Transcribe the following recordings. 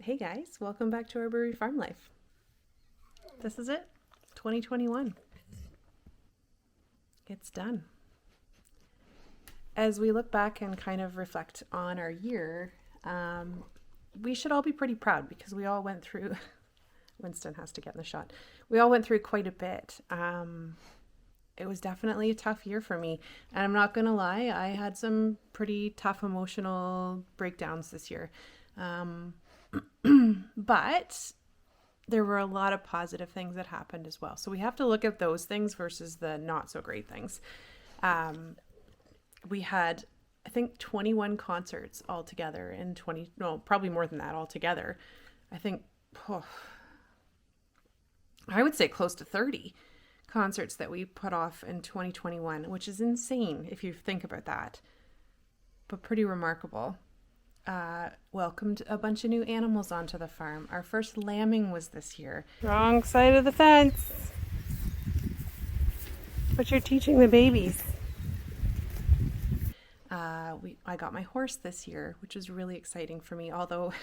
Hey guys, welcome back to our Brewery Farm Life. This is it, 2021. It's done. As we look back and kind of reflect on our year, we should all be pretty proud because we all went through, Winston has to get in the shot. We all went through quite a bit. It was definitely a tough year for me. And I'm not going to lie, I had some pretty tough emotional breakdowns this year. But there were a lot of positive things that happened as well. So we have to look at those things versus the not so great things. We had, I think, 21 concerts altogether in probably more than that altogether. I think, I would say close to 30 concerts that we put off in 2021, which is insane if you think about that, but pretty remarkable. Welcomed a bunch of new animals onto the farm. Our first lambing was this year. Wrong side of the fence. But you're teaching the babies. I got my horse this year, which was really exciting for me, although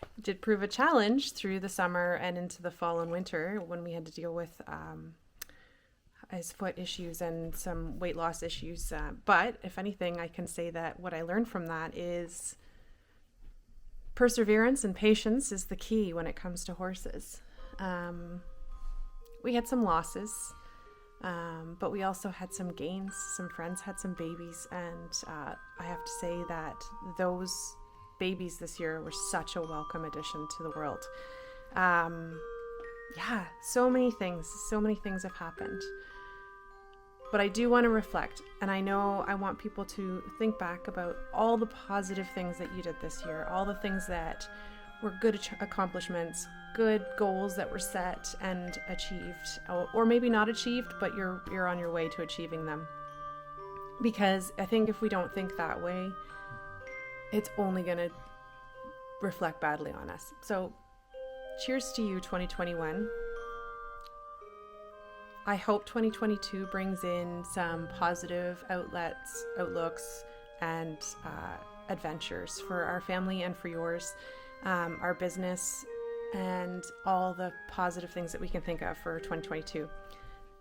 it did prove a challenge through the summer and into the fall and winter when we had to deal with his foot issues and some weight loss issues. But if anything, I can say that what I learned from that is perseverance and patience is the key when it comes to horses. We had some losses, but we also had some gains. Some friends had some babies, and I have to say that those babies this year were such a welcome addition to the world. So many things have happened. But I do want to reflect, and I know I want people to think back about all the positive things that you did this year, all the things that were good accomplishments, good goals that were set and achieved, or maybe not achieved, but you're on your way to achieving them. Because I think if we don't think that way, it's only going to reflect badly on us. So cheers to you, 2021. I hope 2022 brings in some positive outlooks, and adventures for our family and for yours, our business, and all the positive things that we can think of for 2022.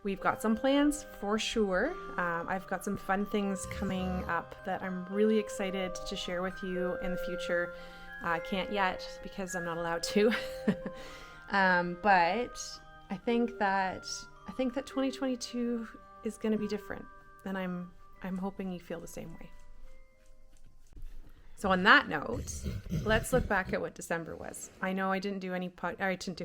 We've got some plans for sure. I've got some fun things coming up that I'm really excited to share with you in the future. I can't yet because I'm not allowed to. But I think that 2022 is going to be different, and I'm hoping you feel the same way. So on that note, let's look back at what December was. I know I didn't do any podcasts. I didn't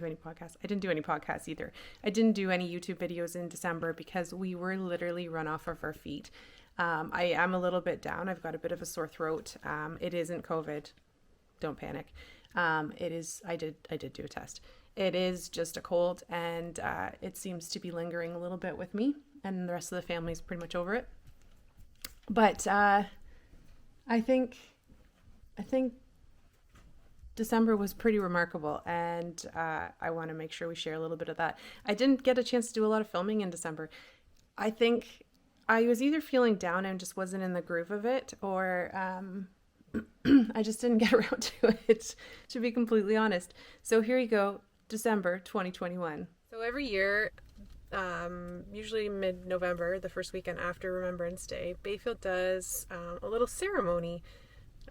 do any podcasts either. I didn't do any YouTube videos in December because we were literally run off of our feet. I am a little bit down. I've got a bit of a sore throat. It isn't COVID. Don't panic. It is. I did do a test. It is just a cold, and it seems to be lingering a little bit with me, and the rest of the family's pretty much over it. But I think December was pretty remarkable, and I want to make sure we share a little bit of that. I didn't get a chance to do a lot of filming in December. I think I was either feeling down and just wasn't in the groove of it, or I just didn't get around to it, to be completely honest. So here you go. December 2021. So every year, usually mid-November, the first weekend after Remembrance Day, Bayfield does a little ceremony.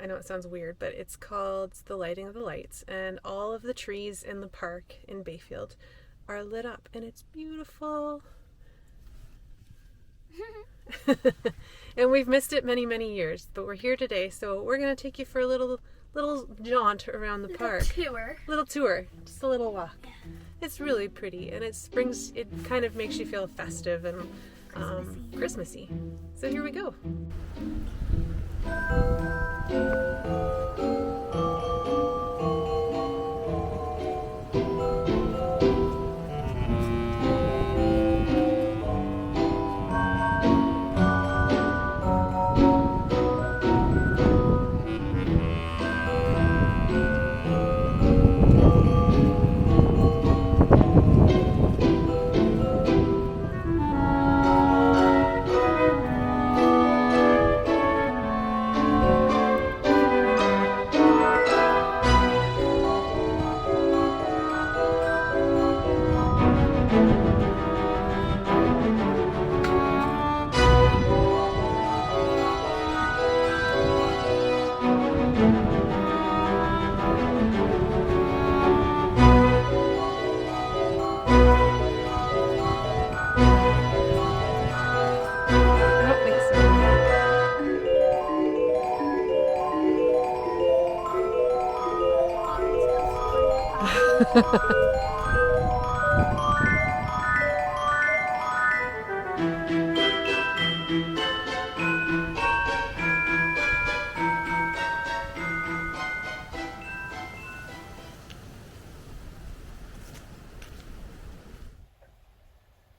I know it sounds weird, but it's called the Lighting of the Lights, and all of the trees in the park in Bayfield are lit up, and it's beautiful. And we've missed it many, many years, but we're here today, so we're going to take you for a little jaunt around the park. Little tour. Just a little walk. Yeah. It's really pretty, and it kind of makes you feel festive and Christmassy. So here we go.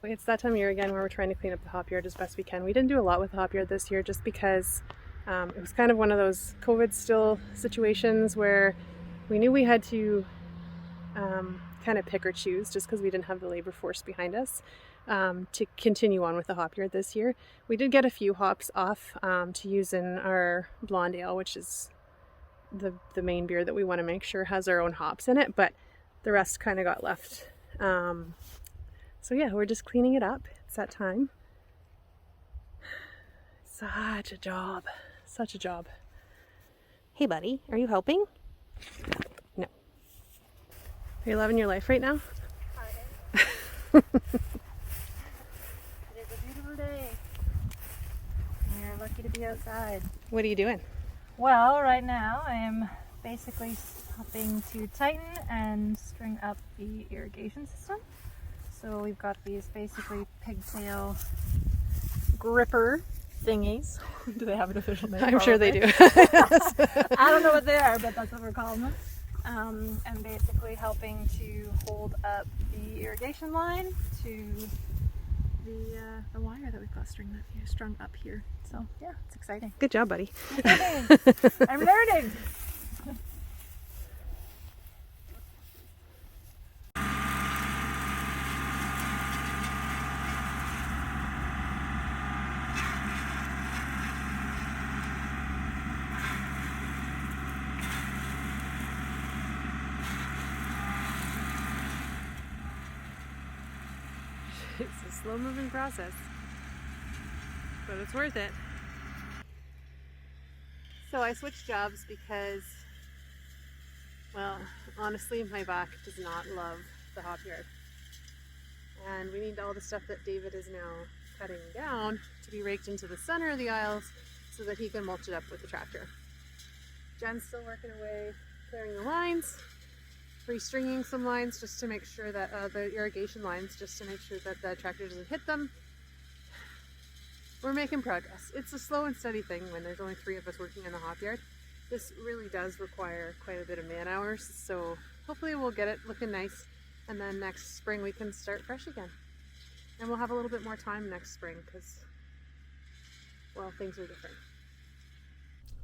It's that time of year again where we're trying to clean up the hop yard as best we can. We didn't do a lot with the hop yard this year just because it was kind of one of those COVID still situations where we knew we had to kind of pick or choose just because we didn't have the labor force behind us to continue on with the hop yard this year. We did get a few hops off to use in our blonde ale, which is the main beer that we want to make sure has our own hops in it, but the rest kind of got left. So yeah, we're just cleaning it up. It's that time. Such a job. Such a job. Hey buddy, are you helping? No. Are you loving your life right now? It is a beautiful day. You're lucky to be outside. What are you doing? Well, right now I am basically helping to tighten and string up the irrigation system. So we've got these basically pigtail gripper thingies. Do they have an official name? I'm sure they do. I don't know what they are, but that's what we're calling them. And basically helping to hold up the irrigation line to the wire that we've got strung up here. So yeah, it's exciting. Good job, buddy. I'm learning. It's a slow-moving process, but it's worth it. So I switched jobs because, well, honestly, my back does not love the hop yard. And we need all the stuff that David is now cutting down to be raked into the center of the aisles so that he can mulch it up with the tractor. Jen's still working away, clearing the lines, restringing some lines just to make sure that the irrigation lines, just to make sure that the tractor doesn't hit them. We're making progress. It's a slow and steady thing when there's only 3 of us working in the hop yard. This really does require quite a bit of man hours, so hopefully we'll get it looking nice, and then next spring we can start fresh again. And we'll have a little bit more time next spring because, well, things are different.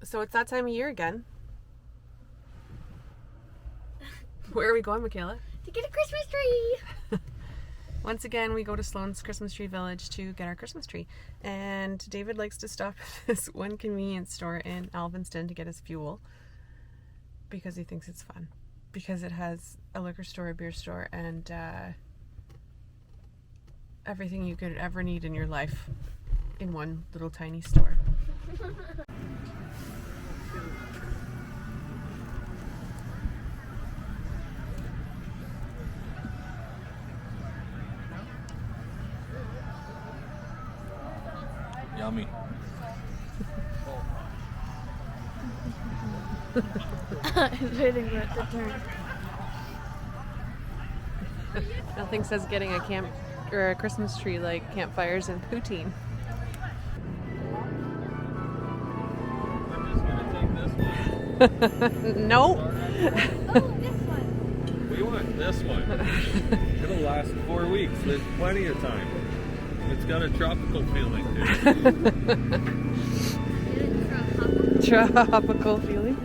So it's that time of year again. Where are we going, Michaela? To get a Christmas tree! Once again, we go to Sloan's Christmas Tree Village to get our Christmas tree. And David likes to stop at this one convenience store in Alvinston to get his fuel because he thinks it's fun. Because it has a liquor store, a beer store, and everything you could ever need in your life in one little tiny store. Yummy. He's waiting for it to turn. Nothing says getting a camp or a Christmas tree like campfires and poutine. No. Oh, this one. We want this one. It'll last 4 weeks. There's plenty of time. It's got a tropical feeling too. Tropical feeling.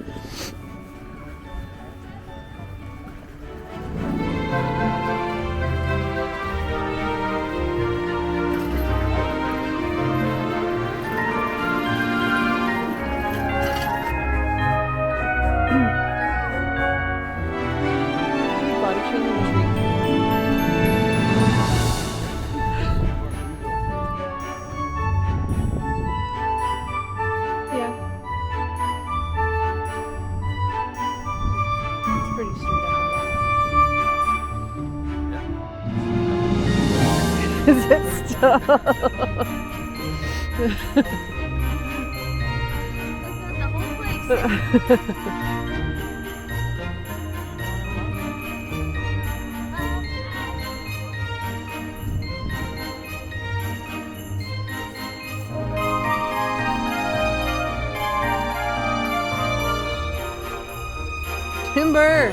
Is it still? That's not the whole place. Timber!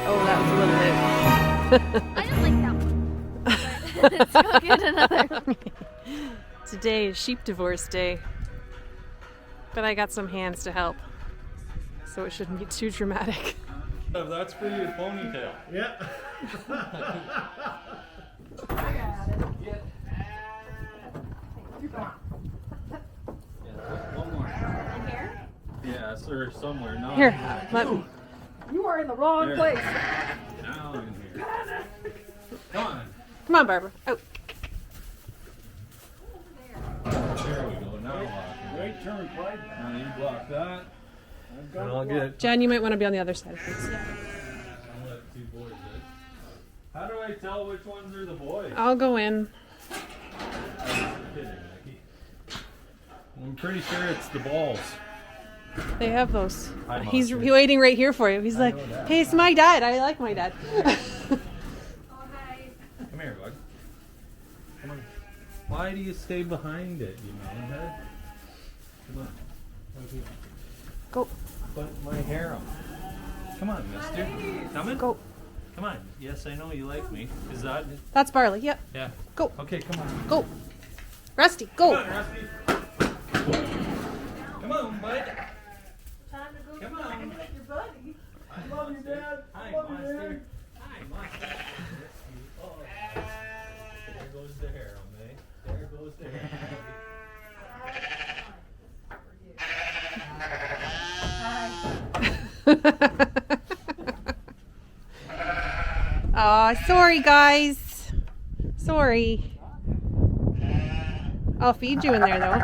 Oh, that was a little bit. I don't like that one. But let's go get another one. Today is sheep divorce day. But I got some hands to help. So it shouldn't be too dramatic. That's for your ponytail. Yeah. One more. Yeah, sir, somewhere. Not Here, in here. let me. You are in the wrong There. place. Now in here. Come on. Come on, Barbara. Oh, There we go. Now lock. Great turn, Clyde. Now you block that. I've got And I'll get. Jen, you might want to be on the other side, please. I'll let two boys in. How do I tell which ones are the boys? I'll go in. I'm kidding, Nikki. I'm pretty sure it's the balls. They have those. Hi, He's Monster. waiting right here for you. He's like, know that. hey, it's my dad. I like my dad. Come here, bud. Come on. Why do you stay behind it, you metalhead? Come on. Go, Put my hair on. Come on, mister. Coming? go. Come on. Yes, I know you like me. Is that? That's Barley. Yep. Yeah. Go, Okay, come on. go. Rusty, Come go. on, Rusty. Come on, bud. Come on. Your buddy. Love you, Dad. Hi, Love you, monster. Dad. Hi, monster. Oh. There goes the hair on me. There goes the hair. Aw, sorry, guys. Sorry. I'll feed you in there, though.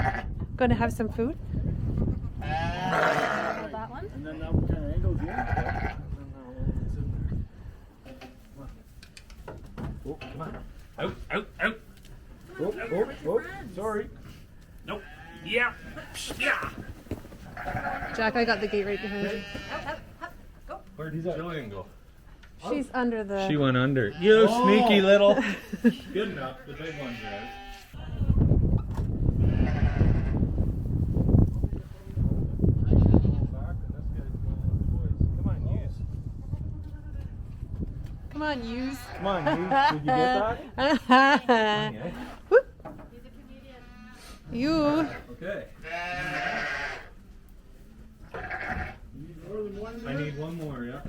Gonna have some food? Hold that one. And then that one kind of angles in. Oh, come on. Out, out, out. Oh, oh, oh, sorry. Nope. Yeah. Yeah. Jack, I got the gate right behind you. Where'd Jillian go? She's under the... She went under. You Oh. sneaky little. Good enough. The big ones are out. Come on, use. Come on, you. Did you get that? Yeah. Whoop. You. Okay. More than one I need one more, yeah.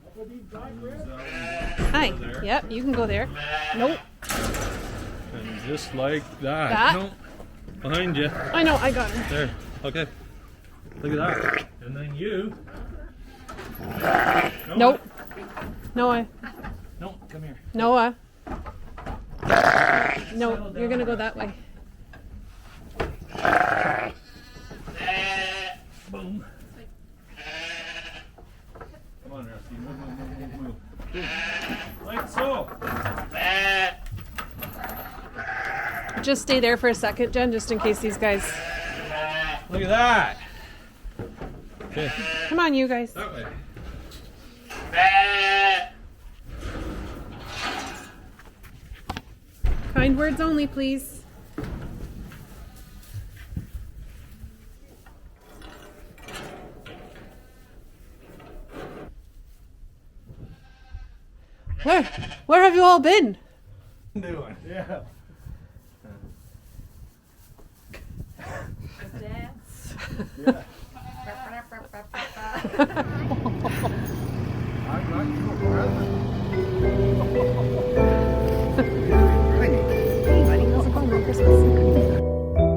Up with these dry Use bread. that one. Hi. Over there. Yep, you can go there. Nope. And just like that. That? No. Behind you. I know, I got it. There. Okay. Look at that. And then you. Nope. Noah. No, come here. Noah. No, you're gonna go that way. Boom. Come on, Rusty. Move. Like so. Just stay there for a second, Jen, just in case these guys... Look at that. Okay. Come on, you guys. That way. Kind words only, please. Where have you all been? Doing. Yeah. Dance. Yeah. I'm not your present. Hey, buddy, how's it going on Christmas?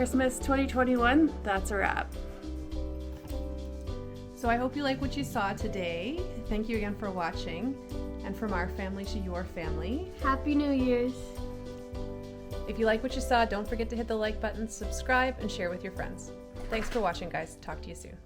Christmas 2021, that's a wrap. So I hope you like what you saw today. Thank you again for watching. And from our family to your family, Happy New Year's. if you like what you saw, don't forget to hit the like button, subscribe, and share with your friends. Thanks for watching, guys. Talk to you soon.